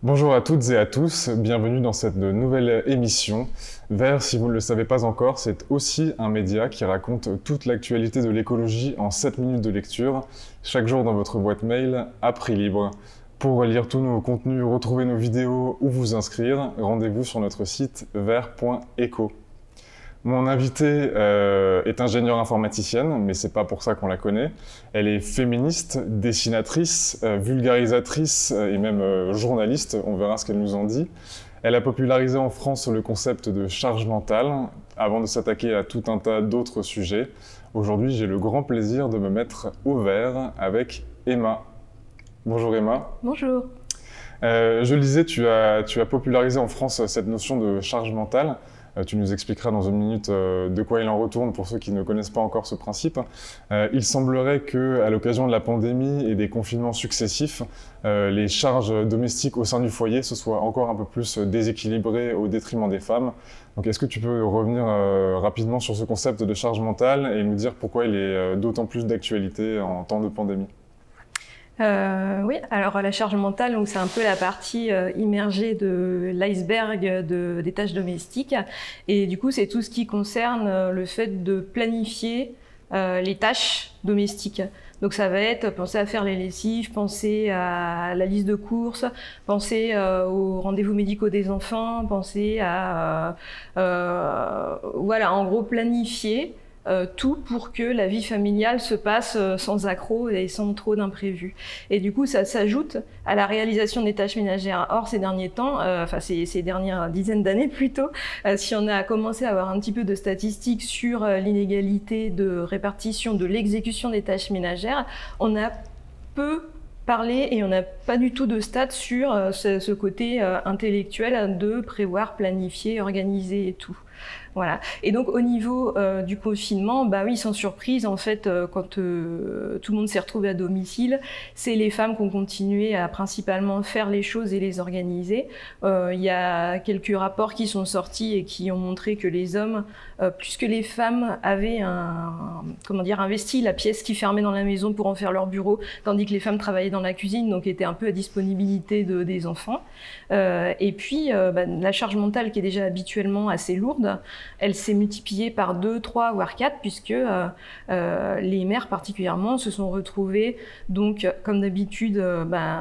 Bonjour à toutes et à tous, bienvenue dans cette nouvelle émission. Vert, si vous ne le savez pas encore, c'est aussi un média qui raconte toute l'actualité de l'écologie en 7 minutes de lecture, chaque jour dans votre boîte mail à prix libre. Pour lire tous nos contenus, retrouver nos vidéos ou vous inscrire, rendez-vous sur notre site vert.eco. Mon invitée est ingénieure informaticienne, mais c'est pas pour ça qu'on la connaît. Elle est féministe, dessinatrice, vulgarisatrice et même journaliste, on verra ce qu'elle nous en dit. Elle a popularisé en France le concept de charge mentale, avant de s'attaquer à tout un tas d'autres sujets. Aujourd'hui, j'ai le grand plaisir de me mettre au vert avec Emma. Bonjour Emma. Bonjour. Je le disais, tu as popularisé en France cette notion de charge mentale. Tu nous expliqueras dans une minute de quoi il en retourne pour ceux qui ne connaissent pas encore ce principe. Il semblerait qu'à l'occasion de la pandémie et des confinements successifs, les charges domestiques au sein du foyer se soient encore un peu plus déséquilibrées au détriment des femmes. Donc est-ce que tu peux revenir rapidement sur ce concept de charge mentale et nous dire pourquoi il est d'autant plus d'actualité en temps de pandémie ? Oui, alors la charge mentale, c'est un peu la partie immergée de l'iceberg des tâches domestiques. Et du coup, c'est tout ce qui concerne le fait de planifier les tâches domestiques. Donc ça va être penser à faire les lessives, penser à la liste de courses, penser aux rendez-vous médicaux des enfants, penser à voilà, en gros planifier tout pour que la vie familiale se passe sans accroc et sans trop d'imprévus. Et du coup, ça s'ajoute à la réalisation des tâches ménagères. Or, ces derniers temps, ces dernières dizaines d'années plutôt, si on a commencé à avoir un petit peu de statistiques sur l'inégalité de répartition de l'exécution des tâches ménagères, on a peu parlé et on n'a pas du tout de stats sur ce côté intellectuel de prévoir, planifier, organiser et tout. Voilà. Et donc au niveau du confinement, bah oui, sans surprise, en fait, quand tout le monde s'est retrouvé à domicile, c'est les femmes qui ont continué à principalement faire les choses et les organiser. Il y a quelques rapports qui sont sortis et qui ont montré que les hommes, plus que les femmes, avaient investi la pièce qui fermait dans la maison pour en faire leur bureau, tandis que les femmes travaillaient dans la cuisine, donc étaient un peu à disponibilité des enfants. Et puis la charge mentale qui est déjà habituellement assez lourde, elle s'est multipliée par 2, 3, voire 4, puisque les mères particulièrement se sont retrouvées, donc comme d'habitude,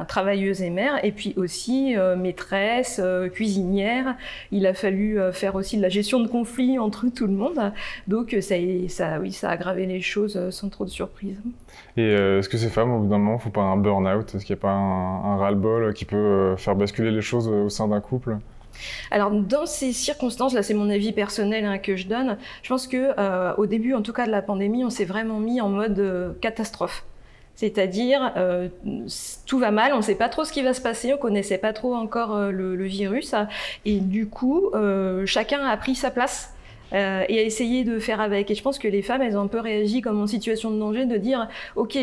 travailleuses et mères, et puis aussi maîtresses, cuisinières. Il a fallu faire aussi de la gestion de conflits entre tout le monde. Donc ça a aggravé les choses sans trop de surprise. Et est-ce que ces femmes, au bout d'un moment, ne font pas un burn-out? Est-ce qu'il n'y a pas un ras-le-bol qui peut faire basculer les choses au sein d'un couple? Alors dans ces circonstances, là c'est mon avis personnel que je donne, je pense que au début en tout cas de la pandémie, on s'est vraiment mis en mode catastrophe. C'est-à-dire tout va mal, on ne sait pas trop ce qui va se passer, on ne connaissait pas trop encore le virus, et du coup chacun a pris sa place. Et à essayer de faire avec. Et je pense que les femmes, elles ont un peu réagi comme en situation de danger, de dire « Ok,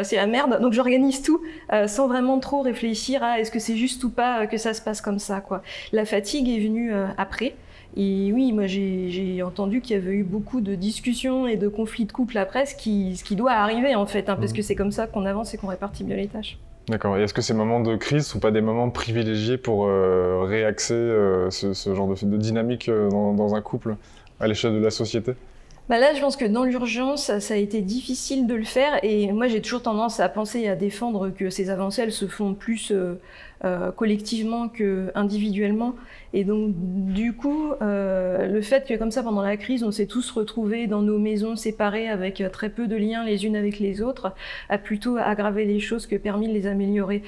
c'est la merde, donc j'organise tout sans vraiment trop réfléchir à est-ce que c'est juste ou pas que ça se passe comme ça, quoi. » La fatigue est venue après. Et oui, moi j'ai entendu qu'il y avait eu beaucoup de discussions et de conflits de couple après, ce qui doit arriver en fait, parce que c'est comme ça qu'on avance et qu'on répartit bien les tâches. D'accord. Et est-ce que ces moments de crise ne sont pas des moments privilégiés pour réaxer ce genre de dynamique dans un couple à l'échelle de la société? Là, je pense que dans l'urgence, ça a été difficile de le faire. Et moi, j'ai toujours tendance à penser et à défendre que ces avancées, elles se font plus collectivement qu'individuellement. Et donc, du coup, le fait que comme ça, pendant la crise, on s'est tous retrouvés dans nos maisons séparées avec très peu de liens les unes avec les autres, a plutôt aggravé les choses que permis de les améliorer.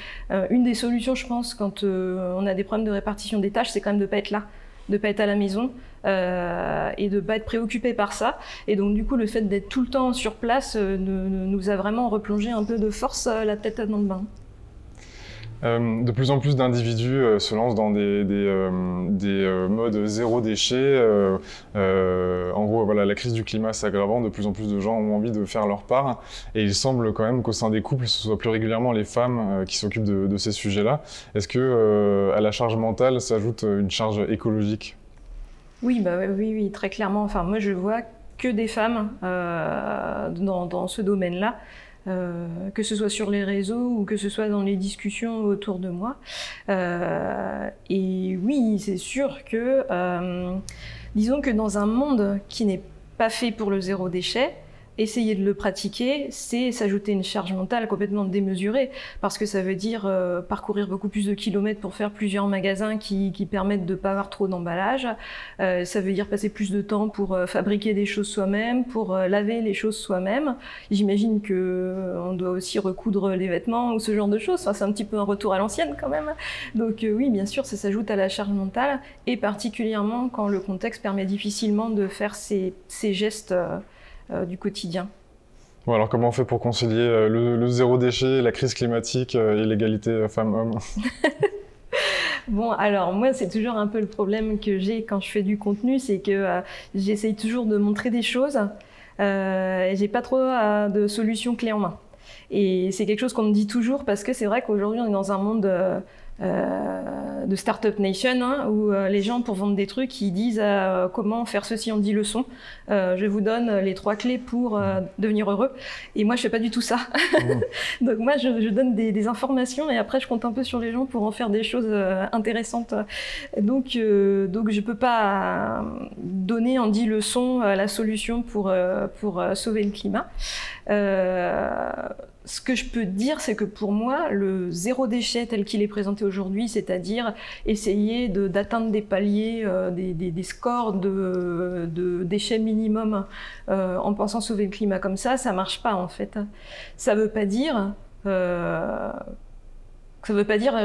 Une des solutions, je pense, quand on a des problèmes de répartition des tâches, c'est quand même de ne pas être là, de ne pas être à la maison. Et de ne pas être préoccupé par ça. Et donc du coup, le fait d'être tout le temps sur place nous a vraiment replongé un peu de force la tête dans le bain. De plus en plus d'individus se lancent dans des modes zéro déchet. En gros, voilà, la crise du climat s'aggravant, de plus en plus de gens ont envie de faire leur part. Et il semble quand même qu'au sein des couples, ce soit plus régulièrement les femmes qui s'occupent de ces sujets-là. Est-ce que à la charge mentale s'ajoute une charge écologique? Oui, oui, très clairement. Enfin, moi, je vois que des femmes dans ce domaine-là. que ce soit sur les réseaux ou que ce soit dans les discussions autour de moi. Et oui, c'est sûr que, disons que dans un monde qui n'est pas fait pour le zéro déchet, essayer de le pratiquer, c'est s'ajouter une charge mentale complètement démesurée, parce que ça veut dire parcourir beaucoup plus de kilomètres pour faire plusieurs magasins qui permettent de ne pas avoir trop d'emballage. Ça veut dire passer plus de temps pour fabriquer des choses soi-même, pour laver les choses soi-même. J'imagine qu'on doit aussi recoudre les vêtements ou ce genre de choses. Enfin, c'est un petit peu un retour à l'ancienne quand même. Donc oui, bien sûr, ça s'ajoute à la charge mentale, et particulièrement quand le contexte permet difficilement de faire ces gestes du quotidien. Bon, alors comment on fait pour concilier le zéro déchet, la crise climatique et l'égalité femmes-hommes? Bon, alors moi, c'est toujours un peu le problème que j'ai quand je fais du contenu, c'est que j'essaye toujours de montrer des choses et j'ai pas trop de solutions clés en main. Et c'est quelque chose qu'on me dit toujours, parce que c'est vrai qu'aujourd'hui, on est dans un monde de Startup Nation, hein, où les gens, pour vendre des trucs, ils disent comment faire ceci en 10 leçons. Je vous donne les 3 clés pour devenir heureux. Et moi, je fais pas du tout ça. Donc moi, je donne des informations, et après, je compte un peu sur les gens pour en faire des choses intéressantes. Donc je peux pas donner en 10 leçons la solution pour sauver le climat. Ce que je peux dire, c'est que pour moi, le zéro déchet tel qu'il est présenté aujourd'hui, c'est-à-dire essayer d'atteindre des paliers, des scores de déchets minimum en pensant sauver le climat comme ça marche pas en fait. Ça veut pas dire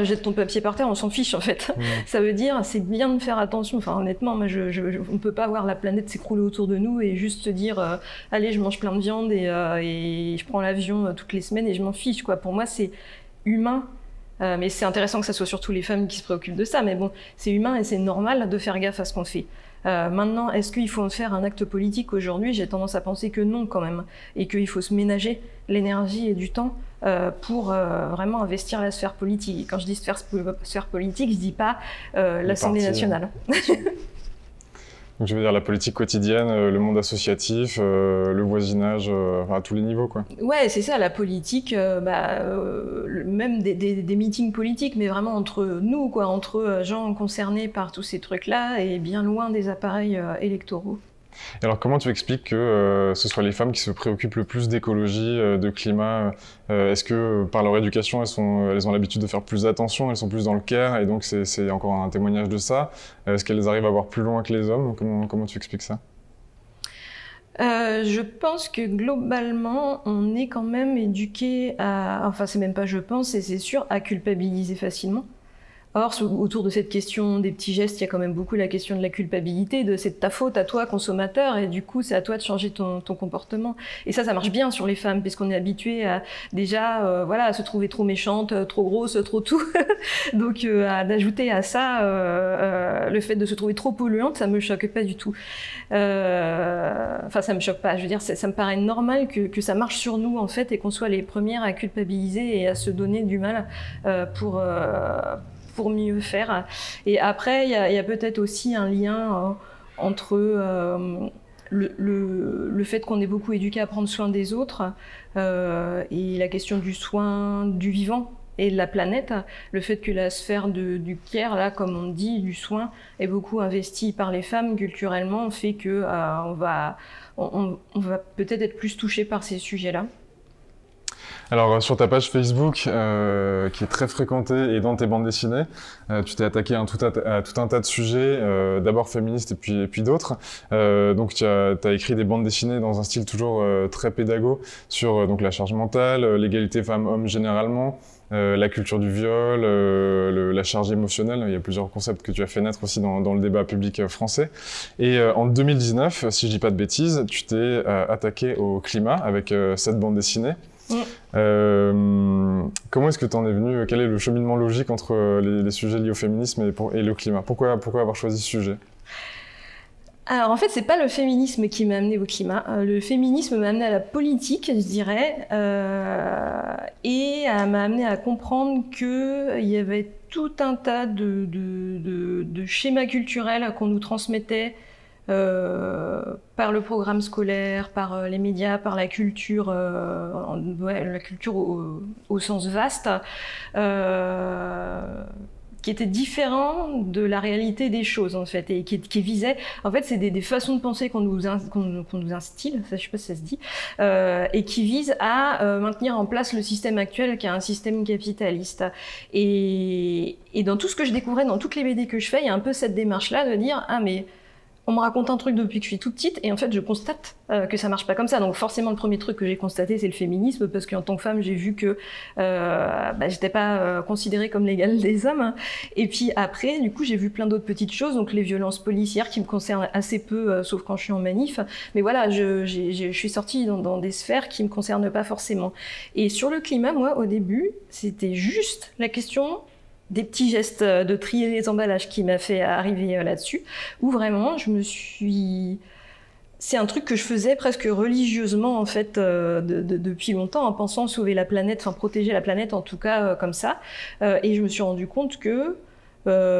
jette ton papier par terre, on s'en fiche en fait. Ça veut dire c'est bien de faire attention. Enfin honnêtement, moi, on peut pas voir la planète s'écrouler autour de nous et juste se dire allez, je mange plein de viande et je prends l'avion toutes les semaines et je m'en fiche quoi. Pour moi, c'est humain. Mais c'est intéressant que ça soit surtout les femmes qui se préoccupent de ça. Mais bon, c'est humain et c'est normal de faire gaffe à ce qu'on fait. Maintenant, est-ce qu'il faut en faire un acte politique aujourd'hui? J'ai tendance à penser que non quand même, et qu'il faut se ménager l'énergie et du temps pour vraiment investir la sphère politique. Et quand je dis sphère politique, je dis pas l'Assemblée nationale. Donc je veux dire la politique quotidienne, le monde associatif, le voisinage, enfin, à tous les niveaux quoi. Ouais, c'est ça, la politique, même des meetings politiques, mais vraiment entre nous, quoi, entre gens concernés par tous ces trucs-là et bien loin des appareils électoraux. Et alors comment tu expliques que ce soit les femmes qui se préoccupent le plus d'écologie, de climat? Est-ce que par leur éducation, elles ont l'habitude de faire plus attention, elles sont plus dans le care, et donc c'est encore un témoignage de ça? Est-ce qu'elles arrivent à voir plus loin que les hommes? Comment tu expliques ça? Je pense que globalement, on est quand même éduqué à... Enfin, c'est même pas je pense, et c'est sûr, à culpabiliser facilement. Or, autour de cette question des petits gestes, il y a quand même beaucoup la question de la culpabilité, de c'est de ta faute à toi, consommateur, et du coup, c'est à toi de changer ton comportement. Et ça marche bien sur les femmes, puisqu'on est habitué à déjà, à se trouver trop méchante, trop grosse, trop tout. Donc, d'ajouter à ça le fait de se trouver trop polluante, ça me choque pas du tout. Enfin, ça me choque pas. Je veux dire, ça me paraît normal que ça marche sur nous, en fait, et qu'on soit les premières à culpabiliser et à se donner du mal pour mieux faire. Et après, il y a peut-être aussi un lien entre le fait qu'on est beaucoup éduqué à prendre soin des autres et la question du soin du vivant et de la planète, le fait que la sphère du care, là, comme on dit, du soin, est beaucoup investie par les femmes culturellement, fait que on va peut-être être plus touché par ces sujets-là. Alors sur ta page Facebook, qui est très fréquentée, et dans tes bandes dessinées, tu t'es attaqué à tout un tas de sujets, d'abord féministes et puis d'autres. Donc tu as écrit des bandes dessinées dans un style toujours très pédago sur donc la charge mentale, l'égalité femmes-hommes généralement, la culture du viol, la charge émotionnelle. Il y a plusieurs concepts que tu as fait naître aussi dans le débat public français. Et en 2019, si je dis pas de bêtises, tu t'es attaqué au climat avec cette bande dessinée. Comment est-ce que tu en es venu? Quel est le cheminement logique entre les sujets liés au féminisme et le climat? Pourquoi avoir choisi ce sujet? Alors en fait, c'est pas le féminisme qui m'a amené au climat. Le féminisme m'a amené à la politique, je dirais, et m'a amené à comprendre qu'il y avait tout un tas de schémas culturels qu'on nous transmettait par le programme scolaire, par les médias, par la culture, la culture au sens vaste, qui était différent de la réalité des choses en fait, et qui visait, en fait c'est des façons de penser qu'on nous instille, ça, je sais pas si ça se dit, et qui visent à maintenir en place le système actuel qui est un système capitaliste. Et dans tout ce que je découvrais, dans toutes les BD que je fais, il y a un peu cette démarche-là de dire « Ah mais on me raconte un truc depuis que je suis toute petite et en fait je constate que ça marche pas comme ça. » Donc forcément le premier truc que j'ai constaté c'est le féminisme, parce qu'en tant que femme j'ai vu que j'étais pas considérée comme l'égale des hommes. Et puis après du coup j'ai vu plein d'autres petites choses, donc les violences policières qui me concernent assez peu, sauf quand je suis en manif. Mais voilà, je suis sortie dans des sphères qui me concernent pas forcément. Et sur le climat, moi au début c'était juste la question des petits gestes de trier les emballages qui m'a fait arriver là-dessus, où vraiment je me suis... C'est un truc que je faisais presque religieusement en fait depuis longtemps, en pensant sauver la planète, enfin protéger la planète en tout cas comme ça, et je me suis rendu compte que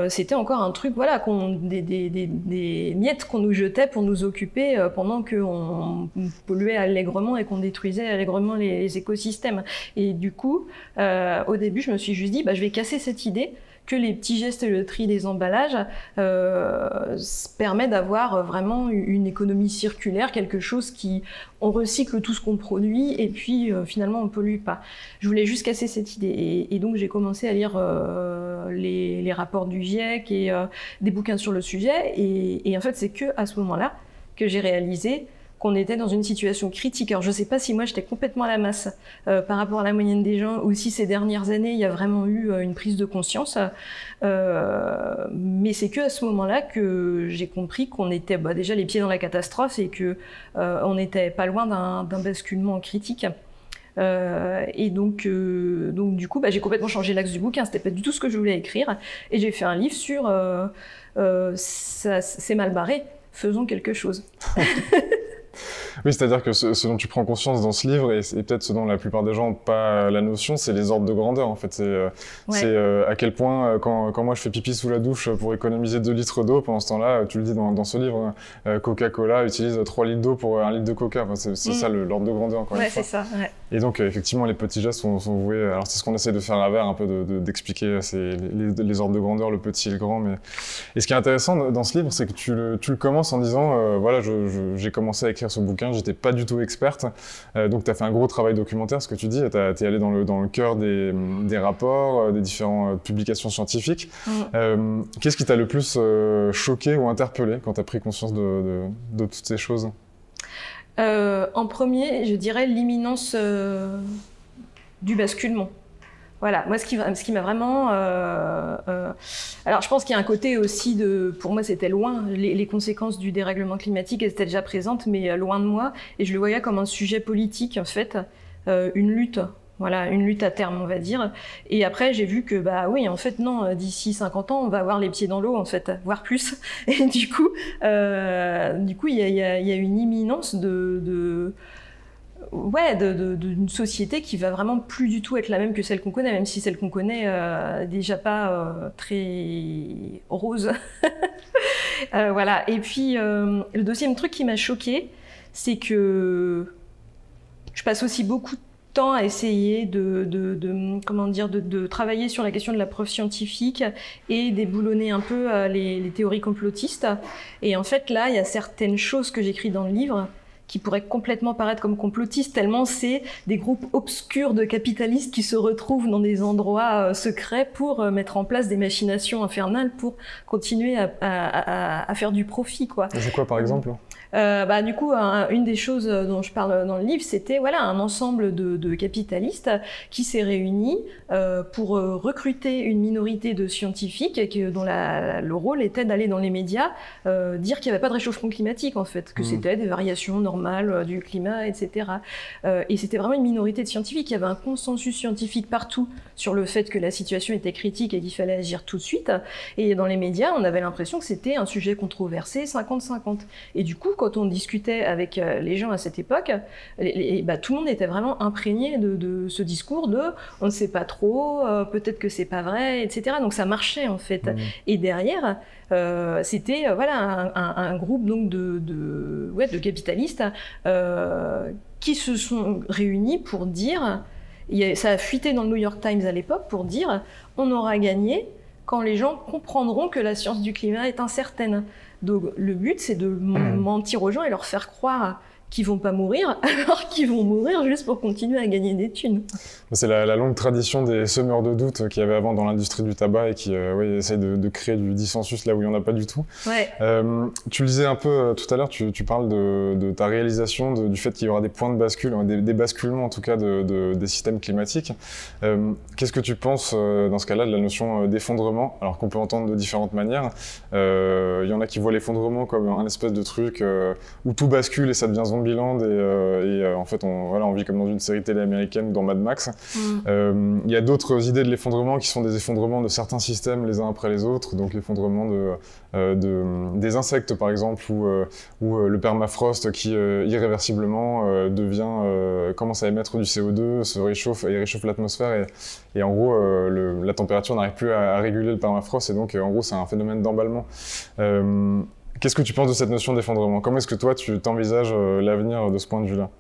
c'était encore un truc, voilà, des miettes qu'on nous jetait pour nous occuper pendant qu'on polluait allègrement et qu'on détruisait allègrement les écosystèmes. Et du coup, au début, je me suis juste dit, je vais casser cette idée que les petits gestes et le tri des emballages permet d'avoir vraiment une économie circulaire, quelque chose qui... On recycle tout ce qu'on produit et puis finalement on ne pollue pas. Je voulais juste casser cette idée. Et donc j'ai commencé à lire les rapports du GIEC et des bouquins sur le sujet. Et en fait, c'est qu'à ce moment-là que j'ai réalisé qu'on était dans une situation critique. Alors je ne sais pas si moi j'étais complètement à la masse par rapport à la moyenne des gens, ou si ces dernières années il y a vraiment eu une prise de conscience, mais c'est qu'à ce moment-là que j'ai compris qu'on était déjà les pieds dans la catastrophe et qu'on n'était pas loin d'un basculement critique. Et donc du coup j'ai complètement changé l'axe du bouquin, c'était pas du tout ce que je voulais écrire, et j'ai fait un livre sur ça, c'est mal barré, faisons quelque chose. Oui, c'est-à-dire que ce dont tu prends conscience dans ce livre, et peut-être ce dont la plupart des gens n'ont pas la notion, c'est les ordres de grandeur, en fait. C'est à quel point, quand moi je fais pipi sous la douche pour économiser 2 litres d'eau, pendant ce temps-là, tu le dis dans ce livre, Coca-Cola utilise 3 litres d'eau pour 1 litre de Coca. Enfin, c'est ça l'ordre de grandeur, encore une fois. Ouais, c'est ça, ouais. Et donc, effectivement, les petits gestes sont voués... Alors, c'est ce qu'on essaie de faire à Vert, un peu d'expliquer les ordres de grandeur, le petit et le grand. Et ce qui est intéressant dans ce livre, c'est que tu le commences en disant, voilà, j'ai commencé à écrire ce bouquin, j'étais pas du tout experte, donc tu as fait un gros travail documentaire, ce que tu dis, tu es allé dans le cœur des rapports, des différentes publications scientifiques. Qu'est-ce qui t'a le plus choqué ou interpellé quand tu as pris conscience de toutes ces choses ? En premier, je dirais l'imminence du basculement. Voilà, moi ce qui m'a vraiment... Alors je pense qu'il y a un côté aussi pour moi c'était loin, les conséquences du dérèglement climatique elles étaient déjà présentes, mais loin de moi, et je le voyais comme un sujet politique en fait, une lutte. Voilà, une lutte à terme, on va dire. Et après, j'ai vu que, oui, en fait, non, d'ici 50 ans, on va avoir les pieds dans l'eau, en fait, voire plus. Et du coup, il y a une imminence d'une société qui va vraiment plus du tout être la même que celle qu'on connaît, même si celle qu'on connaît déjà pas très rose. Voilà. Et puis, le deuxième truc qui m'a choquée, c'est que je passe aussi beaucoup de temps à essayer de travailler sur la question de la preuve scientifique et déboulonner un peu les théories complotistes. Et en fait, là, il y a certaines choses que j'écris dans le livre qui pourraient complètement paraître comme complotistes, tellement c'est des groupes obscurs de capitalistes qui se retrouvent dans des endroits secrets pour mettre en place des machinations infernales pour continuer à faire du profit, quoi. C'est quoi, par exemple ? Du coup, une des choses dont je parle dans le livre, c'était un ensemble de capitalistes qui s'est réuni pour recruter une minorité de scientifiques dont le rôle était d'aller dans les médias dire qu'il n'y avait pas de réchauffement climatique, en fait, que c'était des variations normales normale du climat, etc. Et c'était vraiment une minorité de scientifiques. Il y avait un consensus scientifique partout sur le fait que la situation était critique et qu'il fallait agir tout de suite. Et dans les médias, on avait l'impression que c'était un sujet controversé, 50-50. Et du coup, quand on discutait avec les gens à cette époque, tout le monde était vraiment imprégné de ce discours de « on ne sait pas trop, peut-être que c'est pas vrai », etc. Donc ça marchait en fait. Et derrière, c'était un groupe donc de capitalistes qui se sont réunis pour dire, ça a fuité dans le New York Times à l'époque, pour dire on aura gagné quand les gens comprendront que la science du climat est incertaine. Donc le but, c'est de mentir aux gens et leur faire croire qu'ils vont pas mourir, alors qu'ils vont mourir juste pour continuer à gagner des thunes. C'est la longue tradition des semeurs de doute qu'il y avait avant dans l'industrie du tabac et qui essaient de créer du dissensus là où il n'y en a pas du tout. Ouais. Tu le disais un peu tout à l'heure, tu parles de ta réalisation, du fait qu'il y aura des points de bascule, des basculements en tout cas des systèmes climatiques. Qu'est-ce que tu penses dans ce cas-là de la notion d'effondrement, alors qu'on peut entendre de différentes manières. Il y en a qui voient l'effondrement comme un espèce de truc où tout bascule et ça devient Zombieland et en fait on vit comme dans une série télé américaine ou dans Mad Max. Il y a d'autres idées de l'effondrement qui sont des effondrements de certains systèmes les uns après les autres, donc l'effondrement des insectes par exemple ou le permafrost qui irréversiblement commence à émettre du CO2, se réchauffe et réchauffe l'atmosphère et en gros la température n'arrive plus à réguler le permafrost et donc en gros c'est un phénomène d'emballement. Qu'est-ce que tu penses de cette notion d'effondrement? Comment est-ce que toi, tu t'envisages l'avenir de ce point de vue-là?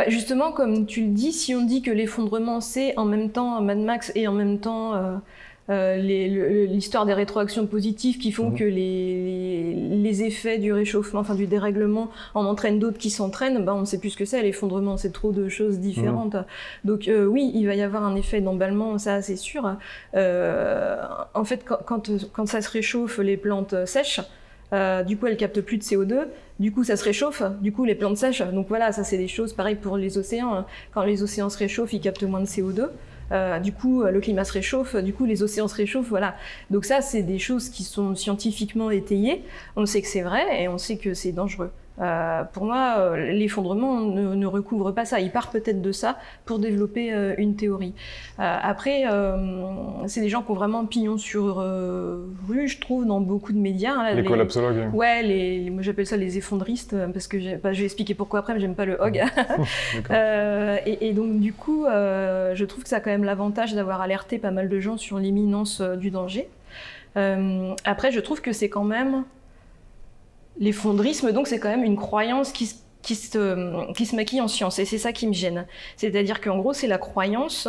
Justement, comme tu le dis, si on dit que l'effondrement, c'est en même temps Mad Max et en même temps l'histoire des rétroactions positives qui font que les effets du réchauffement, enfin du dérèglement, en entraînent d'autres qui s'entraînent, on ne sait plus ce que c'est l'effondrement, c'est trop de choses différentes. Donc oui, il va y avoir un effet d'emballement, ça c'est sûr. En fait, quand ça se réchauffe, les plantes sèchent. Du coup, elles captent plus de CO2. Du coup, ça se réchauffe. Du coup, les plantes sèchent. Donc voilà, ça c'est des choses pareilles pour les océans. Quand les océans se réchauffent, ils captent moins de CO2. Du coup, le climat se réchauffe. Du coup, les océans se réchauffent. Voilà. Donc ça, c'est des choses qui sont scientifiquement étayées. On sait que c'est vrai et on sait que c'est dangereux. Pour moi, l'effondrement ne recouvre pas ça. Il part peut-être de ça pour développer une théorie. Après, c'est des gens qui ont vraiment pignon sur rue, je trouve, dans beaucoup de médias. Hein, les collapsologues. Ouais, moi j'appelle ça les effondristes, parce que je vais expliquer pourquoi après, mais j'aime pas le hog. Et donc du coup, je trouve que ça a quand même l'avantage d'avoir alerté pas mal de gens sur l'imminence du danger. Après, je trouve que c'est quand même... L'effondrisme, donc, c'est quand même une croyance qui se maquille en science, et c'est ça qui me gêne. C'est-à-dire qu'en gros, c'est la croyance...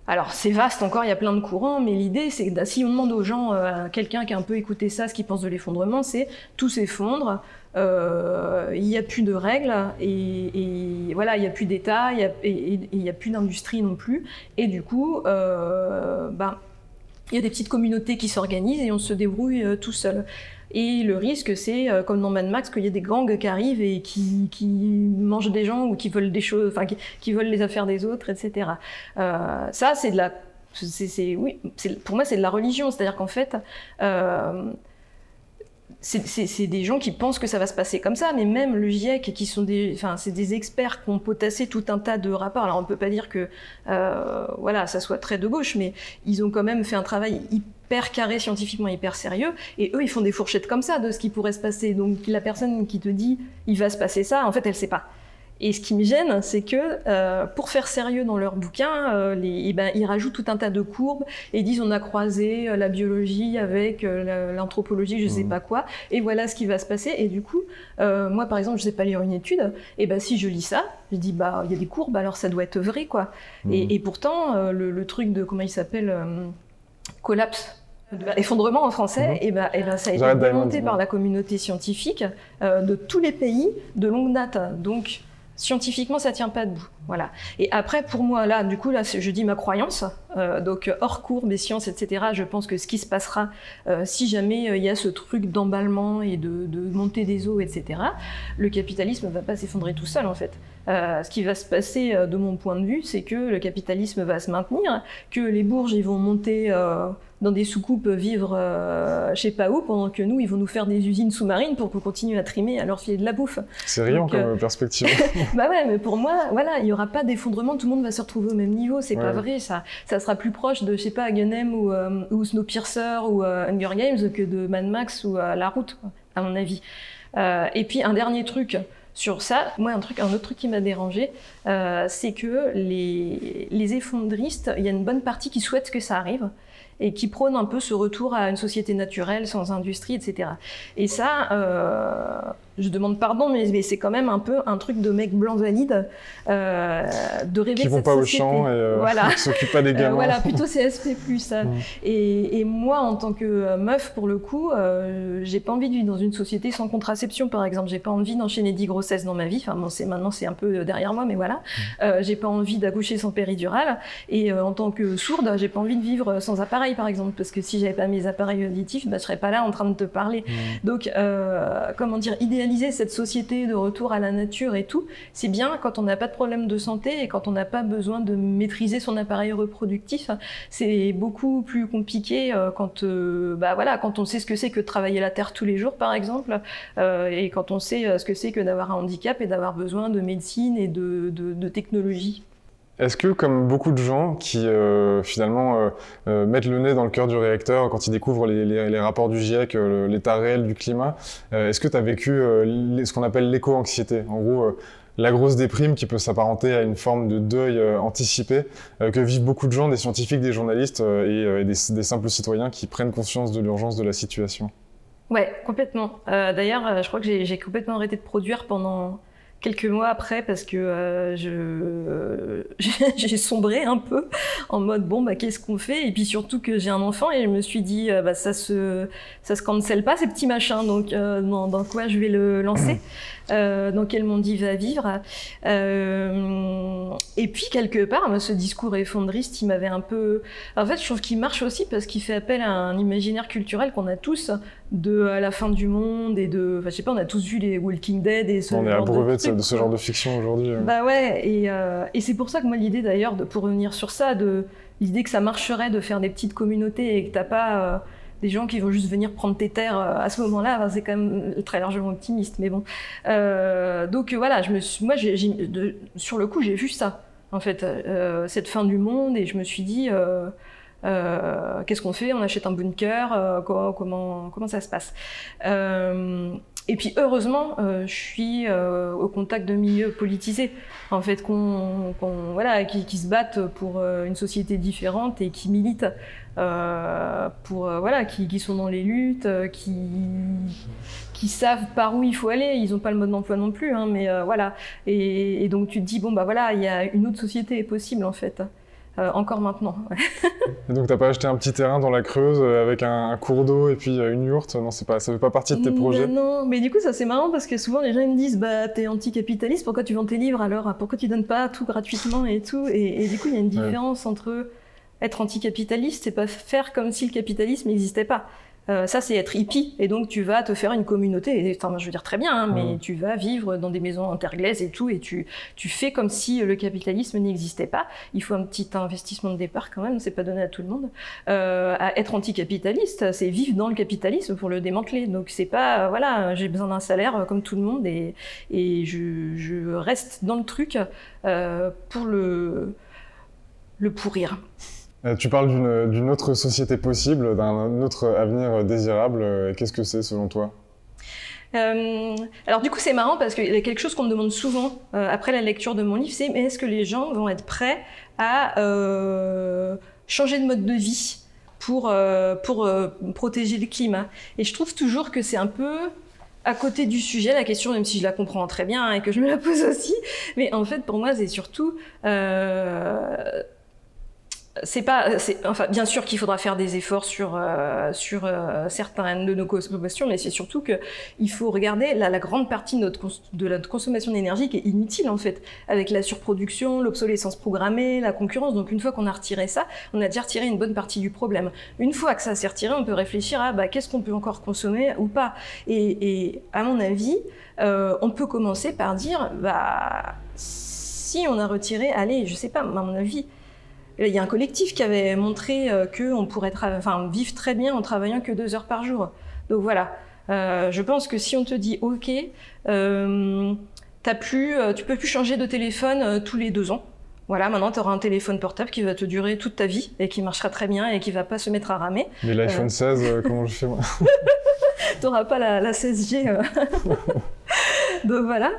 Alors, c'est vaste encore, il y a plein de courants, mais l'idée, c'est que si on demande aux gens, à quelqu'un qui a un peu écouté ça, ce qu'il pense de l'effondrement, c'est tout s'effondre, il n'y a plus de règles, et voilà, il n'y a plus d'État, il n'y a plus d'industrie non plus, et du coup, il y a des petites communautés qui s'organisent et on se débrouille tout seul. Et le risque, c'est, comme dans Mad Max, qu'il y ait des gangs qui arrivent et qui mangent des gens ou qui veulent des choses, enfin, qui veulent les affaires des autres, etc. Ça, c'est de la... pour moi, c'est de la religion. C'est-à-dire qu'en fait, c'est des gens qui pensent que ça va se passer comme ça, mais même le GIEC, c'est des experts qui ont potassé tout un tas de rapports. Alors on ne peut pas dire que ça soit très de gauche, mais ils ont quand même fait un travail hyper carré, scientifiquement hyper sérieux, et eux ils font des fourchettes comme ça de ce qui pourrait se passer. Donc la personne qui te dit il va se passer ça, en fait elle ne sait pas. Et ce qui me gêne, c'est que pour faire sérieux dans leur bouquin, ils rajoutent tout un tas de courbes et disent on a croisé la biologie avec l'anthropologie, je sais pas quoi, et voilà ce qui va se passer. Et du coup, moi par exemple, je sais pas lire une étude, et si je lis ça, je dis il y a des courbes, alors ça doit être vrai quoi. Et pourtant, le truc de comment il s'appelle, collapse. Effondrement en français, ça a été démonté par la communauté scientifique de tous les pays de longue date. Donc, scientifiquement, ça tient pas debout. Voilà. Et après, pour moi, là, du coup, là, je dis ma croyance. Donc, hors courbes et sciences, etc., je pense que ce qui se passera, si jamais il y a ce truc d'emballement et de montée des eaux, etc., le capitalisme ne va pas s'effondrer tout seul, en fait. Ce qui va se passer, de mon point de vue, c'est que le capitalisme va se maintenir, que les bourges, ils vont monter dans des soucoupes, vivre je sais pas où, pendant que nous, ils vont nous faire des usines sous-marines pour qu'on continue à trimer, à leur filer de la bouffe. C'est riant comme perspective. Bah ouais, mais pour moi, voilà, il y aura pas d'effondrement, tout le monde va se retrouver au même niveau, c'est pas vrai, ça sera plus proche de, je sais pas, Gunham ou Snowpiercer ou Hunger Games que de Mad Max ou La Route, quoi, à mon avis. Et puis un dernier truc sur ça, moi un autre truc qui m'a dérangé, c'est que les effondristes, il y a une bonne partie qui souhaitent que ça arrive et qui prônent un peu ce retour à une société naturelle, sans industrie, etc. Et ça, je demande pardon, mais c'est quand même un peu un truc de mec blanc valide, de rêver qui de vont cette pas société. Au champ et voilà. qui s'occupent pas des gamins. Voilà, plutôt CSP+. Et moi, en tant que meuf, pour le coup, j'ai pas envie de vivre dans une société sans contraception, par exemple. J'ai pas envie d'enchaîner 10 grossesses dans ma vie. Enfin, bon, maintenant, c'est un peu derrière moi, mais voilà. J'ai pas envie d'accoucher sans péridurale. Et en tant que sourde, j'ai pas envie de vivre sans appareil, par exemple, parce que si j'avais pas mes appareils auditifs, bah, je serais pas là en train de te parler. Donc, comment dire, idéaliser cette société de retour à la nature et tout, c'est bien quand on n'a pas de problème de santé et quand on n'a pas besoin de maîtriser son appareil reproductif. C'est beaucoup plus compliqué quand on sait ce que c'est que de travailler la terre tous les jours, par exemple, et quand on sait ce que c'est que d'avoir un handicap et d'avoir besoin de médecine et de technologie. Est-ce que, comme beaucoup de gens qui finalement mettent le nez dans le cœur du réacteur quand ils découvrent les rapports du GIEC, l'état réel du climat, est-ce que tu as vécu ce qu'on appelle l'éco-anxiété? En gros, la grosse déprime qui peut s'apparenter à une forme de deuil anticipé que vivent beaucoup de gens, des scientifiques, des journalistes et des simples citoyens qui prennent conscience de l'urgence de la situation. Ouais, complètement. D'ailleurs, je crois que j'ai complètement arrêté de produire pendant quelques mois après, parce que j'ai sombré un peu en mode bon bah qu'est-ce qu'on fait, et puis surtout que j'ai un enfant et je me suis dit bah ça se cancelle pas ces petits machins, donc dans quoi je vais le lancer, dans quel monde il va vivre, et puis quelque part ce discours effondriste il m'avait un peu, en fait je trouve qu'il marche aussi parce qu'il fait appel à un imaginaire culturel qu'on a tous de à la fin du monde et de, enfin je sais pas, on a tous vu les Walking Dead et ce on est genre abreuvé de ce genre de fiction aujourd'hui. Bah ouais, et c'est pour ça que moi l'idée d'ailleurs, pour revenir sur ça, de l'idée que ça marcherait de faire des petites communautés et que t'as pas des gens qui vont juste venir prendre tes terres à ce moment-là, enfin, c'est quand même très largement optimiste, mais bon. Donc voilà, sur le coup j'ai vu ça, en fait, cette fin du monde, et je me suis dit qu'est-ce qu'on fait? On achète un bunker, comment ça se passe? Et puis heureusement, je suis au contact de milieux politisés, en fait, qui se battent pour une société différente et qui militent qui sont dans les luttes, qui savent par où il faut aller. Ils n'ont pas le mode d'emploi non plus, hein, mais voilà. Et donc tu te dis bon bah voilà, il y a une autre société possible en fait. Encore maintenant. Et donc, t'as pas acheté un petit terrain dans la Creuse avec un cours d'eau et puis une yourte? Non, ça fait pas partie de tes projets? Non, mais du coup, ça c'est marrant parce que souvent les gens ils me disent bah t'es anticapitaliste, pourquoi tu vends tes livres alors? Pourquoi tu donnes pas tout gratuitement et tout? Et du coup, il y a une différence entre être anticapitaliste et pas faire comme si le capitalisme n'existait pas. Ça, c'est être hippie, et donc tu vas te faire une communauté, enfin, je veux dire très bien, hein, mais tu vas vivre dans des maisons interglaises et tout, et tu fais comme si le capitalisme n'existait pas. Il faut un petit investissement de départ quand même, c'est pas donné à tout le monde. À être anticapitaliste, c'est vivre dans le capitalisme pour le démanteler, donc c'est pas, voilà, j'ai besoin d'un salaire comme tout le monde, et je reste dans le truc pour le pourrir. Tu parles d'une autre société possible, d'un autre avenir désirable. Qu'est-ce que c'est selon toi? Alors du coup c'est marrant parce qu'il y a quelque chose qu'on me demande souvent après la lecture de mon livre, c'est mais est-ce que les gens vont être prêts à changer de mode de vie pour protéger le climat? Et je trouve toujours que c'est un peu à côté du sujet, la question, même si je la comprends très bien et que je me la pose aussi, mais en fait pour moi c'est surtout Enfin, bien sûr qu'il faudra faire des efforts sur certaines de nos consommations, mais c'est surtout qu'il faut regarder la grande partie de notre consommation d'énergie qui est inutile en fait, avec la surproduction, l'obsolescence programmée, la concurrence. Donc une fois qu'on a retiré ça, on a déjà retiré une bonne partie du problème. Une fois que ça s'est retiré, on peut réfléchir à qu'est-ce qu'on peut encore consommer ou pas. Et à mon avis, on peut commencer par dire si on a retiré, allez, je sais pas, à mon avis. Il y a un collectif qui avait montré qu'on pourrait vivre très bien en travaillant que 2 heures par jour. Donc voilà, je pense que si on te dit « Ok, tu peux plus changer de téléphone tous les 2 ans. Voilà, maintenant tu auras un téléphone portable qui va te durer toute ta vie et qui marchera très bien et qui va pas se mettre à ramer. » Mais l'iPhone 16, comment je fais moi? Tu n'auras pas la 16G. Donc voilà.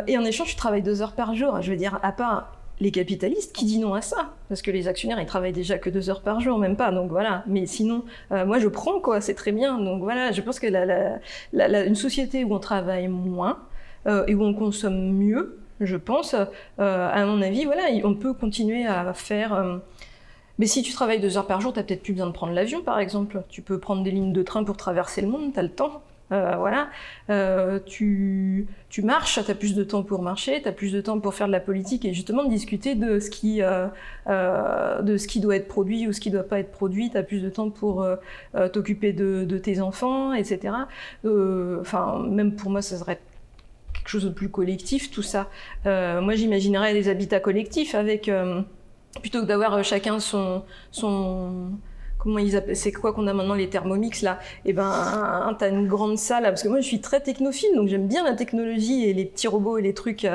Et en échange, tu travailles 2 heures par jour. Je veux dire, à part les capitalistes, qui dit non à ça? Parce que les actionnaires, ils travaillent déjà que 2 heures par jour, même pas, donc voilà. Mais sinon, moi je prends, quoi, c'est très bien. Donc voilà, je pense que une société où on travaille moins et où on consomme mieux, je pense, à mon avis, voilà, on peut continuer à faire... Mais si tu travailles 2 heures par jour, tu n'as peut-être plus besoin de prendre l'avion, par exemple. Tu peux prendre des lignes de train pour traverser le monde, tu as le temps. Voilà, tu marches, tu as plus de temps pour marcher, tu as plus de temps pour faire de la politique et justement de discuter de ce qui doit être produit ou ce qui ne doit pas être produit, tu as plus de temps pour t'occuper de tes enfants, etc. Même pour moi, ça serait quelque chose de plus collectif, tout ça. Moi, j'imaginerais des habitats collectifs avec, plutôt que d'avoir chacun son comment ils appellent, c'est quoi qu'on a maintenant, les Thermomix là? Et t'as une grande salle, parce que moi je suis très technophile, donc j'aime bien la technologie et les petits robots et les trucs.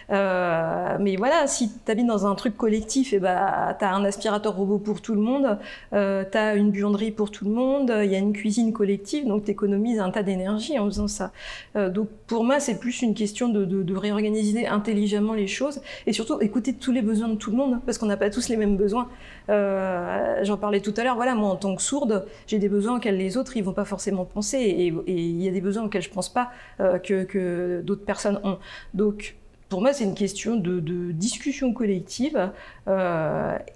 Mais voilà, si t'habites dans un truc collectif, t'as un aspirateur robot pour tout le monde, t'as une buanderie pour tout le monde, il y a une cuisine collective, donc t'économises un tas d'énergie en faisant ça. Donc pour moi, c'est plus une question de réorganiser intelligemment les choses et surtout écouter tous les besoins de tout le monde, parce qu'on n'a pas tous les mêmes besoins. J'en parlais tout à l'heure, voilà, moi en tant que sourde, j'ai des besoins auxquels les autres ils vont pas forcément penser et il y a des besoins auxquels je pense pas que d'autres personnes ont. Donc pour moi c'est une question de discussion collective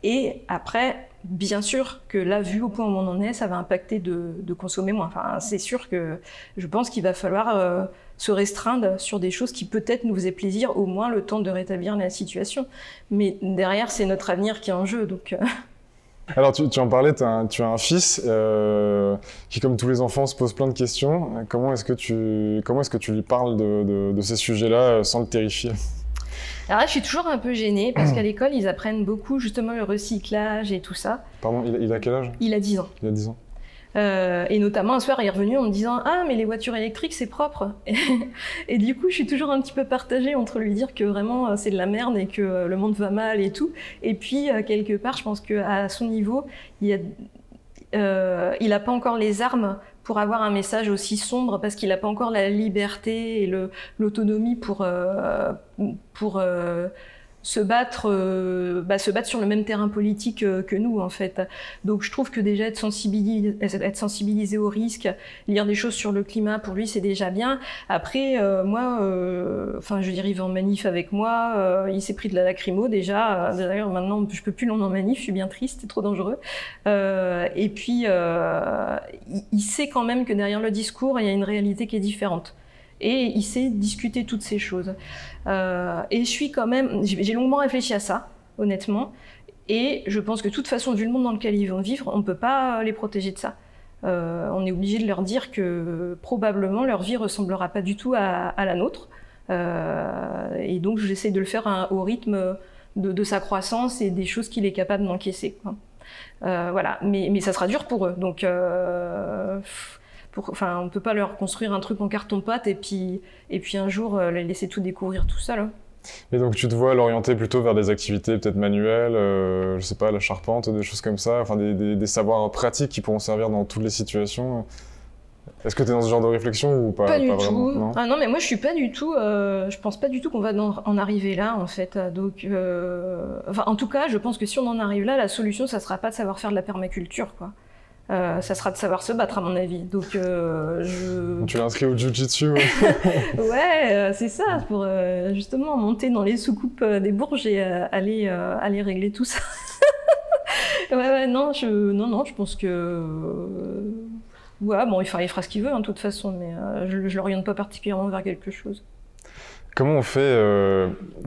et après bien sûr que là vu au point où on en est, ça va impacter de consommer moins. Enfin c'est sûr que je pense qu'il va falloir se restreindre sur des choses qui peut-être nous faisaient plaisir au moins le temps de rétablir la situation. Mais derrière c'est notre avenir qui est en jeu donc. Alors tu en parlais, tu as un fils qui, comme tous les enfants, se pose plein de questions. Comment est-ce que tu lui parles de ces sujets-là sans le terrifier? Alors là, je suis toujours un peu gênée parce qu'à l'école, ils apprennent beaucoup justement le recyclage et tout ça. Pardon, il a quel âge? Il a 10 ans. Il a 10 ans. Et notamment un soir il est revenu en me disant « Ah mais les voitures électriques c'est propre !» Et du coup je suis toujours un petit peu partagée entre lui dire que vraiment c'est de la merde et que le monde va mal et tout. Et puis quelque part je pense qu'à son niveau il a pas encore les armes pour avoir un message aussi sombre parce qu'il n'a pas encore la liberté et l'autonomie pour se battre sur le même terrain politique que nous en fait. Donc je trouve que déjà être sensibilisé au risque, lire des choses sur le climat pour lui c'est déjà bien. Après moi, je veux dire il va en manif avec moi, il s'est pris de la lacrymo déjà. D'ailleurs maintenant je peux plus l'emmener en manif, je suis bien triste, c'est trop dangereux. Et puis il sait quand même que derrière le discours il y a une réalité qui est différente. Et il sait discuter toutes ces choses. Et je suis quand même... J'ai longuement réfléchi à ça, honnêtement. Et je pense que de toute façon, vu le monde dans lequel ils vont vivre, on ne peut pas les protéger de ça. On est obligé de leur dire que probablement leur vie ne ressemblera pas du tout à la nôtre. Et donc j'essaie de le faire au rythme de sa croissance et des choses qu'il est capable d'encaisser. Voilà. Mais ça sera dur pour eux. Donc... on ne peut pas leur construire un truc en carton-pâte et puis un jour les laisser tout découvrir tout seul. Hein. Et donc tu te vois l'orienter plutôt vers des activités peut-être manuelles, je sais pas, la charpente, des choses comme ça, enfin des savoirs pratiques qui pourront servir dans toutes les situations. Est-ce que tu es dans ce genre de réflexion ou pas? Pas du tout. Vraiment, non. Ah non, mais moi je suis pas du tout. Je pense pas du tout qu'on va en arriver là en fait. Donc, en tout cas, je pense que si on en arrive là, la solution ça sera pas de savoir faire de la permaculture, quoi. Ça sera de savoir se battre à mon avis. Donc Tu l'as inscrit au Jiu-Jitsu, ouais. Ouais, c'est ça, pour justement monter dans les soucoupes des Bourges et aller régler tout ça. non, je pense que... ouais, bon, il fera ce qu'il veut, hein, de toute façon, mais je l'oriente pas particulièrement vers quelque chose. Comment on fait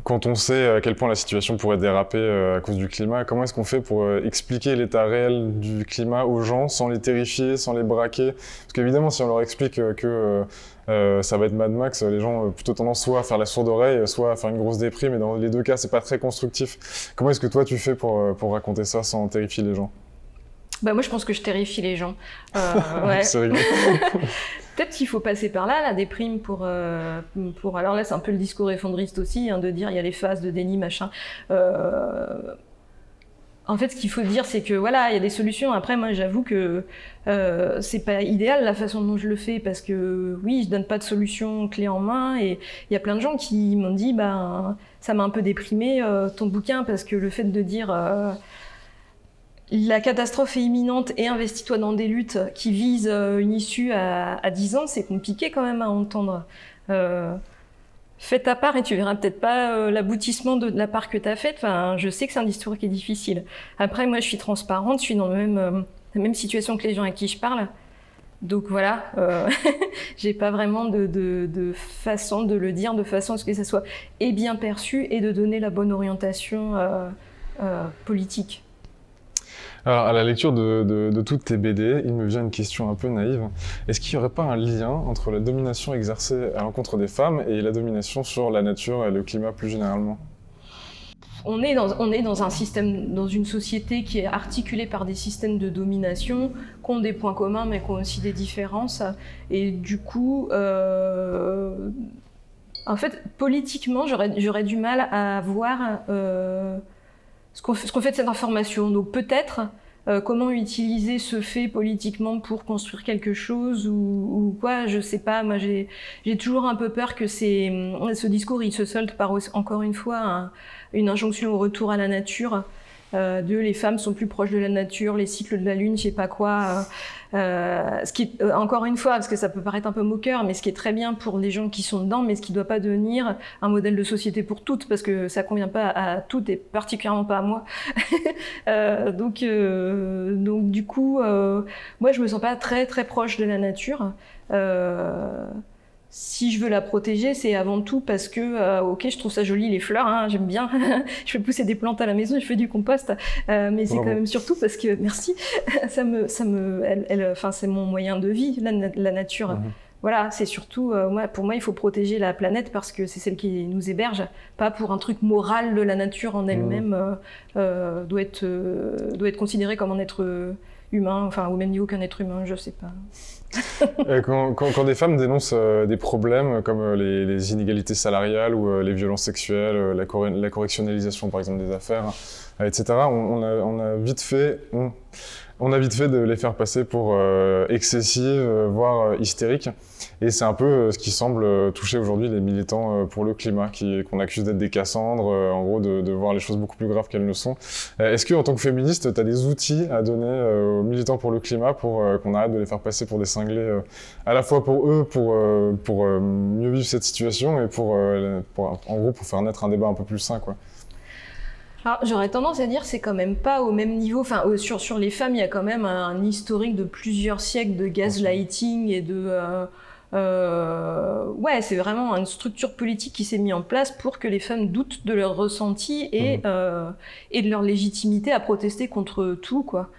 quand on sait à quel point la situation pourrait déraper à cause du climat? Comment est-ce qu'on fait pour expliquer l'état réel du climat aux gens sans les terrifier, sans les braquer? Parce qu'évidemment, si on leur explique que ça va être Mad Max, les gens ont plutôt tendance soit à faire la sourde oreille, soit à faire une grosse déprime, et dans les deux cas, c'est pas très constructif. Comment est-ce que toi, tu fais pour raconter ça sans terrifier les gens? Bah moi, je pense que je terrifie les gens. Ouais. C'est rigolo. Peut-être qu'il faut passer par là, la déprime, pour... Alors là, c'est un peu le discours effondriste aussi, hein, de dire il y a les phases de déni, machin. En fait, ce qu'il faut dire, c'est que voilà, il y a des solutions. Après, moi, j'avoue que c'est pas idéal la façon dont je le fais, parce que oui, je donne pas de solution clé en main, et il y a plein de gens qui m'ont dit, bah, ça m'a un peu déprimé ton bouquin, parce que le fait de dire la catastrophe est imminente et investis-toi dans des luttes qui visent une issue à 10 ans, c'est compliqué quand même à entendre. Fais ta part et tu verras peut-être pas l'aboutissement de la part que tu as faite. Enfin, je sais que c'est un discours qui est difficile. Après, moi, je suis transparente, je suis dans la même situation que les gens à qui je parle. Donc voilà, j'ai pas vraiment de façon de le dire, de façon à ce que ça soit et bien perçu et de donner la bonne orientation politique. Alors, à la lecture de toutes tes BD, il me vient une question un peu naïve. Est-ce qu'il n'y aurait pas un lien entre la domination exercée à l'encontre des femmes et la domination sur la nature et le climat plus généralement? On est dans un système, dans une société qui est articulée par des systèmes de domination, qui ont des points communs mais qui ont aussi des différences. Et du coup, en fait, politiquement, j'aurais du mal à voir ce qu'on fait de cette information. Donc peut-être comment utiliser ce fait politiquement pour construire quelque chose ou quoi, je sais pas. Moi, j'ai toujours un peu peur que ce discours, il se solde par, encore une fois, une injonction au retour à la nature. Les femmes sont plus proches de la nature, les cycles de la lune, je sais pas quoi. Ce qui est, encore une fois, parce que ça peut paraître un peu moqueur, mais ce qui est très bien pour les gens qui sont dedans, mais ce qui doit pas devenir un modèle de société pour toutes, parce que ça convient pas à toutes et particulièrement pas à moi. Donc du coup, moi je me sens pas très très proche de la nature. Si je veux la protéger, c'est avant tout parce que, ok, je trouve ça joli les fleurs, hein, j'aime bien. Je fais pousser des plantes à la maison, je fais du compost, mais c'est quand même surtout parce que, merci, enfin, c'est mon moyen de vie, la nature. Mmh. Voilà, c'est surtout, pour moi, il faut protéger la planète parce que c'est celle qui nous héberge, pas pour un truc moral de la nature en elle-même, doit être considérée comme un être humain, enfin au même niveau qu'un être humain, je sais pas. Quand des femmes dénoncent des problèmes comme les inégalités salariales ou les violences sexuelles, la correctionnalisation par exemple des affaires, etc., on a vite fait de les faire passer pour excessives, voire hystériques. Et c'est un peu ce qui semble toucher aujourd'hui les militants pour le climat, qu'on accuse d'être des Cassandres, en gros de voir les choses beaucoup plus graves qu'elles ne sont. Est-ce que en tant que féministe, tu as des outils à donner aux militants pour le climat pour qu'on arrête de les faire passer pour des cinglés, à la fois pour eux, pour mieux vivre cette situation, et en gros pour faire naître un débat un peu plus sain, quoi? Alors, j'aurais tendance à dire que c'est quand même pas au même niveau. Enfin, sur les femmes, il y a quand même un historique de plusieurs siècles de gaslighting et de... ouais, c'est vraiment une structure politique qui s'est mise en place pour que les femmes doutent de leur ressenti et de leur légitimité à protester contre tout, quoi.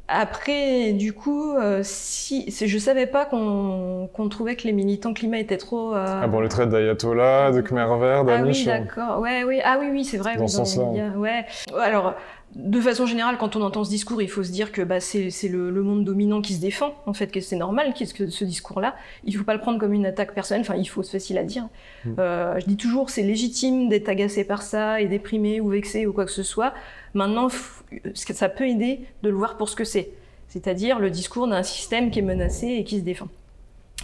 Après, du coup, je savais pas qu'on trouvait que les militants climat étaient trop... Ah bon, les traits d'Ayatollah, de Khmer vert, d'Amish... Ah oui, d'accord. Ouais, oui. Ah oui, c'est vrai. Dans ce sens-là. Ouais. Alors, de façon générale, quand on entend ce discours, il faut se dire que c'est le monde dominant qui se défend, en fait, que c'est normal que ce discours-là. Il faut pas le prendre comme une attaque personnelle, enfin, il faut, c'est facile à dire. Je dis toujours, c'est légitime d'être agacé par ça et déprimé ou vexé ou quoi que ce soit. Maintenant, ça peut aider de le voir pour ce que c'est. C'est-à-dire le discours d'un système qui est menacé et qui se défend.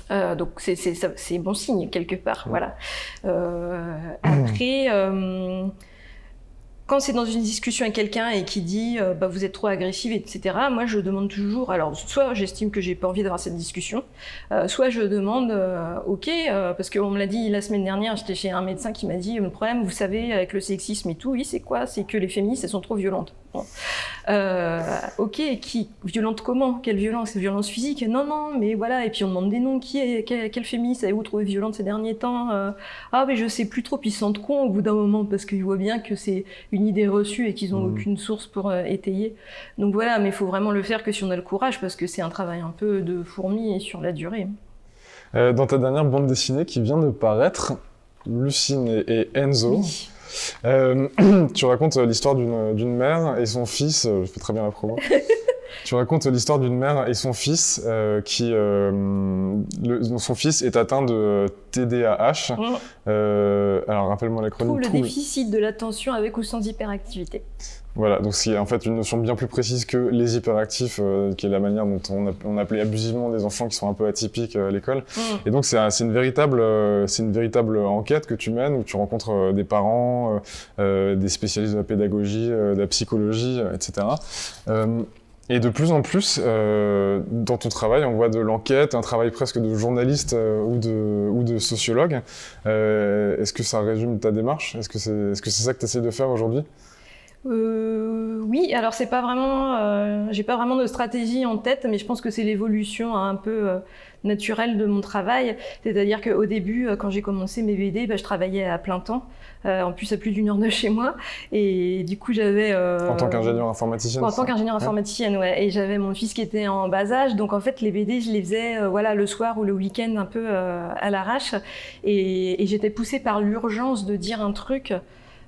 Donc c'est bon signe, quelque part. Voilà. Après... quand c'est dans une discussion avec quelqu'un et qui dit bah, vous êtes trop agressive, etc., moi je demande toujours, alors soit j'estime que j'ai pas envie d'avoir cette discussion, soit je demande ok, parce qu'on me l'a dit la semaine dernière, j'étais chez un médecin qui m'a dit le problème, vous savez, avec le sexisme et tout, oui, c'est quoi? C'est que les féministes, elles sont trop violentes. Bon. Ok, violente comment? Quelle violence? Violence physique? Non, non, mais voilà, et puis on demande des noms, quel féministe avez-vous trouvé violente ces derniers temps? Ah, mais je sais plus trop, puis ils se sentent cons au bout d'un moment, parce qu'ils voient bien que c'est une idée reçue et qu'ils n'ont aucune source pour étayer. Donc voilà, mais il faut vraiment le faire que si on a le courage, parce que c'est un travail un peu de fourmi et sur la durée. Dans ta dernière bande dessinée qui vient de paraître, Lucine et Enzo, Oui. Tu racontes l'histoire d'une mère et son fils, je fais très bien la promo. Tu racontes l'histoire d'une mère et son fils son fils est atteint de TDAH. Alors rappelle-moi l'acronyme. Trouble déficit de l'attention avec ou sans hyperactivité. Voilà, donc c'est en fait une notion bien plus précise que les hyperactifs, qui est la manière dont on appelait abusivement des enfants qui sont un peu atypiques à l'école. Et donc c'est une véritable enquête que tu mènes où tu rencontres des parents, des spécialistes de la pédagogie, de la psychologie, etc. Et de plus en plus, dans ton travail, on voit de l'enquête, un travail presque de journaliste ou de sociologue. Est-ce que ça résume ta démarche? Est-ce que c'est ça que tu essaies de faire aujourd'hui? Oui, alors c'est pas vraiment, j'ai pas vraiment de stratégie en tête, mais je pense que c'est l'évolution un peu naturelle de mon travail. C'est-à-dire qu'au début, quand j'ai commencé mes BD, je travaillais à plein temps, en plus à plus d'1 heure de chez moi, et du coup j'avais... En tant qu'ingénieur informaticienne? En tant qu'ingénieur informaticienne, ouais. Et j'avais mon fils qui était en bas âge, donc en fait les BD je les faisais voilà, le soir ou le week-end un peu à l'arrache, et j'étais poussée par l'urgence de dire un truc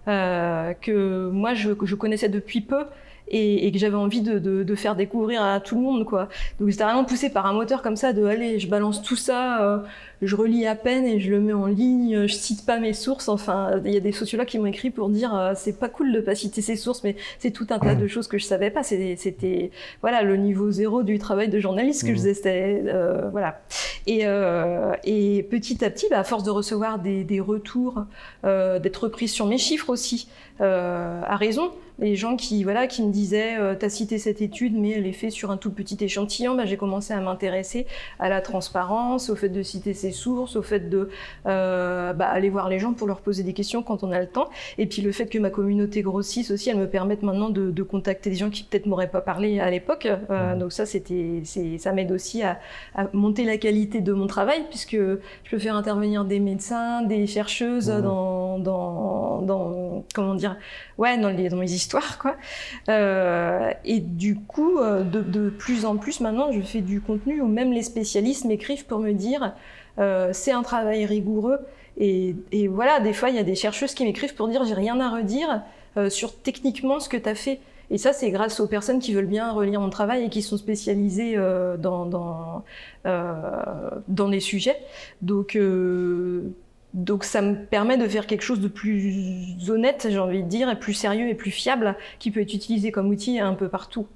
que moi je connaissais depuis peu et que j'avais envie de faire découvrir à tout le monde, quoi. Donc j'étais vraiment poussée par un moteur comme ça de allez, je balance tout ça, je relis à peine et je le mets en ligne, je cite pas mes sources. Enfin, il y a des sociologues qui m'ont écrit pour dire c'est pas cool de pas citer ses sources, mais c'est tout un tas de choses que je savais pas. C'était voilà le niveau 0 du travail de journaliste que je faisais. C'était voilà. Et petit à petit, à force de recevoir des retours, d'être reprise sur mes chiffres aussi, à raison. Les gens qui me disaient t'as cité cette étude mais elle est faite sur un tout petit échantillon, j'ai commencé à m'intéresser à la transparence, au fait de citer ses sources, au fait de aller voir les gens pour leur poser des questions quand on a le temps, et puis le fait que ma communauté grossisse aussi, elle me permette maintenant de contacter des gens qui peut-être m'auraient pas parlé à l'époque, donc ça ça m'aide aussi à monter la qualité de mon travail, puisque je peux faire intervenir des médecins, des chercheuses dans comment dire, ouais, dans mes histoires, quoi. Et du coup, de plus en plus maintenant, je fais du contenu où même les spécialistes m'écrivent pour me dire c'est un travail rigoureux. Et voilà, des fois, il y a des chercheuses qui m'écrivent pour dire j'ai rien à redire sur techniquement ce que tu as fait. Et ça, c'est grâce aux personnes qui veulent bien relire mon travail et qui sont spécialisées dans les sujets. Donc ça me permet de faire quelque chose de plus honnête, j'ai envie de dire, et plus sérieux et plus fiable, qui peut être utilisé comme outil un peu partout.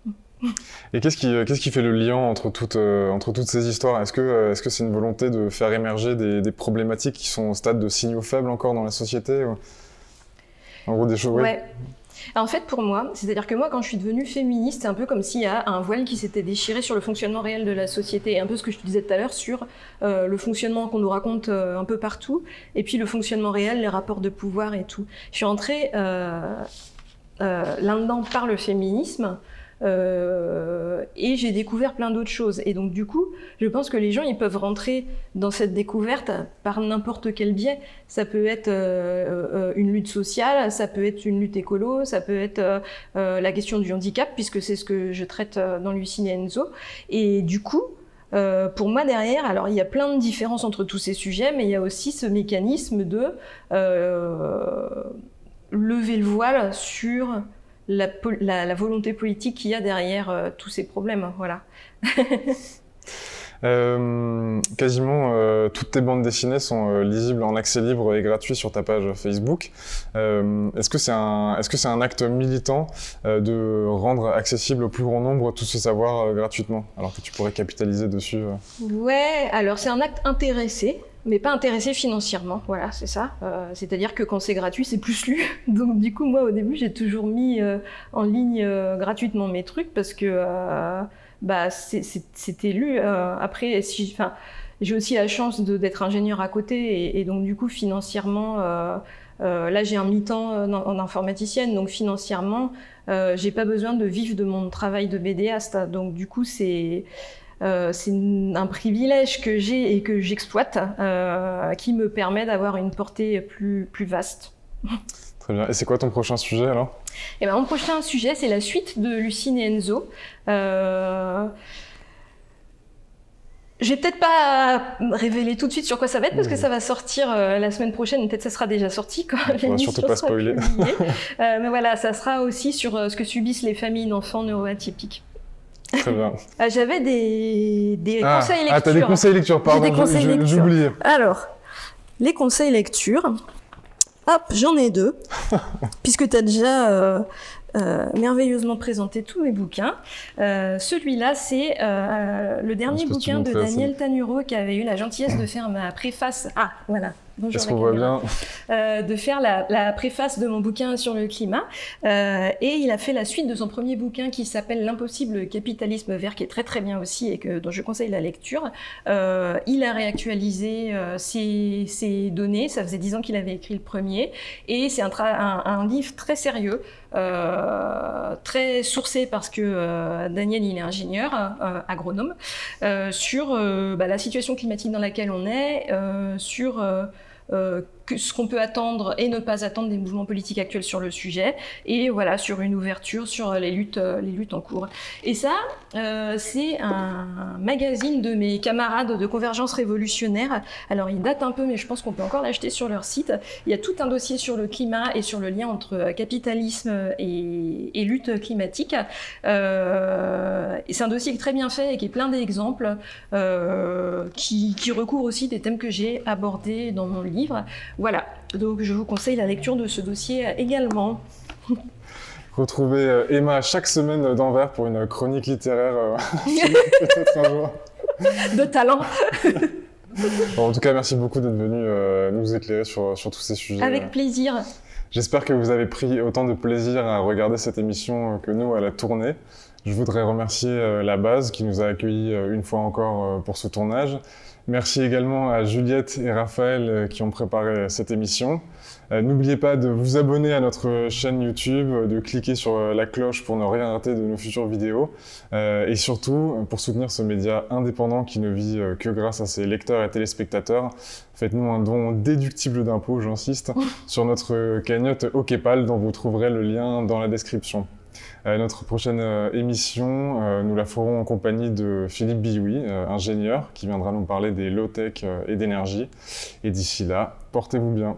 Et qu'est-ce qui fait le lien entre toutes ces histoires? Est-ce que c'est une volonté de faire émerger des problématiques qui sont au stade de signaux faibles encore dans la société? En gros, des choses... Ouais. En fait, pour moi, c'est-à-dire que moi, quand je suis devenue féministe, c'est un peu comme s'il y a un voile qui s'était déchiré sur le fonctionnement réel de la société. Et un peu ce que je te disais tout à l'heure sur le fonctionnement qu'on nous raconte un peu partout, et puis le fonctionnement réel, les rapports de pouvoir et tout. Je suis entrée là-dedans par le féminisme, et j'ai découvert plein d'autres choses. Et donc du coup, je pense que les gens, ils peuvent rentrer dans cette découverte par n'importe quel biais. Ça peut être une lutte sociale, ça peut être une lutte écolo, ça peut être la question du handicap, puisque c'est ce que je traite dans Lucine et Enzo. Et du coup, pour moi derrière, alors il y a plein de différences entre tous ces sujets, mais il y a aussi ce mécanisme de lever le voile sur la volonté politique qu'il y a derrière tous ces problèmes, voilà. Quasiment toutes tes bandes dessinées sont lisibles en accès libre et gratuit sur ta page Facebook. Est-ce que c'est un acte militant de rendre accessible au plus grand nombre tout ce savoir gratuitement, alors que tu pourrais capitaliser dessus Ouais, alors c'est un acte intéressé, mais pas intéressé financièrement, voilà, c'est ça. C'est-à-dire que quand c'est gratuit, c'est plus lu. Donc du coup, moi, au début, j'ai toujours mis en ligne gratuitement mes trucs parce que c'était lu. Après, j'ai aussi la chance d'être ingénieur à côté et donc du coup, financièrement, là, j'ai un mi-temps en informaticienne, donc financièrement, j'ai pas besoin de vivre de mon travail de BDaste. Donc du coup, c'est un privilège que j'ai et que j'exploite, qui me permet d'avoir une portée plus vaste. Très bien. Et c'est quoi ton prochain sujet alors? Et ben, mon prochain sujet, c'est la suite de Lucine et Enzo. Je vais peut-être pas révéler tout de suite sur quoi ça va être parce que ça va sortir la semaine prochaine. Peut-être ça sera déjà sorti quand l'émission surtout pas sera spoiler. publiée. Mais voilà, ça sera aussi sur ce que subissent les familles d'enfants neuroatypiques. Très bien. J'avais des conseils lecture. Ah, t'as des conseils lecture, pardon, j'oubliais. Alors, les conseils lecture, hop, j'en ai deux, puisque tu as déjà merveilleusement présenté tous mes bouquins. Celui-là, c'est le dernier bouquin de Daniel Tanuro qui avait eu la gentillesse de faire ma préface. Ah, voilà. Bonjour. Est-ce qu'on voit bien de faire la préface de mon bouquin sur le climat. Et il a fait la suite de son premier bouquin qui s'appelle L'impossible capitalisme vert, qui est très très bien aussi et dont je conseille la lecture. Il a réactualisé ses données. Ça faisait 10 ans qu'il avait écrit le premier. Et c'est un livre très sérieux, très sourcé parce que Daniel, il est ingénieur, agronome, sur la situation climatique dans laquelle on est, sur ce qu'on peut attendre et ne pas attendre des mouvements politiques actuels sur le sujet, et voilà, sur une ouverture sur les luttes en cours. Et ça, c'est un magazine de mes camarades de Convergence Révolutionnaire. Alors, il date un peu, mais je pense qu'on peut encore l'acheter sur leur site. Il y a tout un dossier sur le climat et sur le lien entre capitalisme et lutte climatique. Et c'est un dossier qui est très bien fait et qui est plein d'exemples, qui recouvre aussi des thèmes que j'ai abordés dans mon livre. Voilà, donc je vous conseille la lecture de ce dossier également. Retrouvez Emma chaque semaine d'Anvers pour une chronique littéraire, peut-être un jour. De talent. Bon, en tout cas, merci beaucoup d'être venu nous éclairer sur tous ces sujets. Avec plaisir. J'espère que vous avez pris autant de plaisir à regarder cette émission que nous à la tournée. Je voudrais remercier La Base qui nous a accueillis une fois encore pour ce tournage. Merci également à Juliette et Raphaël qui ont préparé cette émission. N'oubliez pas de vous abonner à notre chaîne YouTube, de cliquer sur la cloche pour ne rien rater de nos futures vidéos. Et surtout, pour soutenir ce média indépendant qui ne vit que grâce à ses lecteurs et téléspectateurs, faites-nous un don déductible d'impôts, j'insiste, sur notre cagnotte OKPAL dont vous trouverez le lien dans la description. Notre prochaine émission, nous la ferons en compagnie de Philippe Bioui, ingénieur, qui viendra nous parler des low-tech et d'énergie. Et d'ici là, portez-vous bien.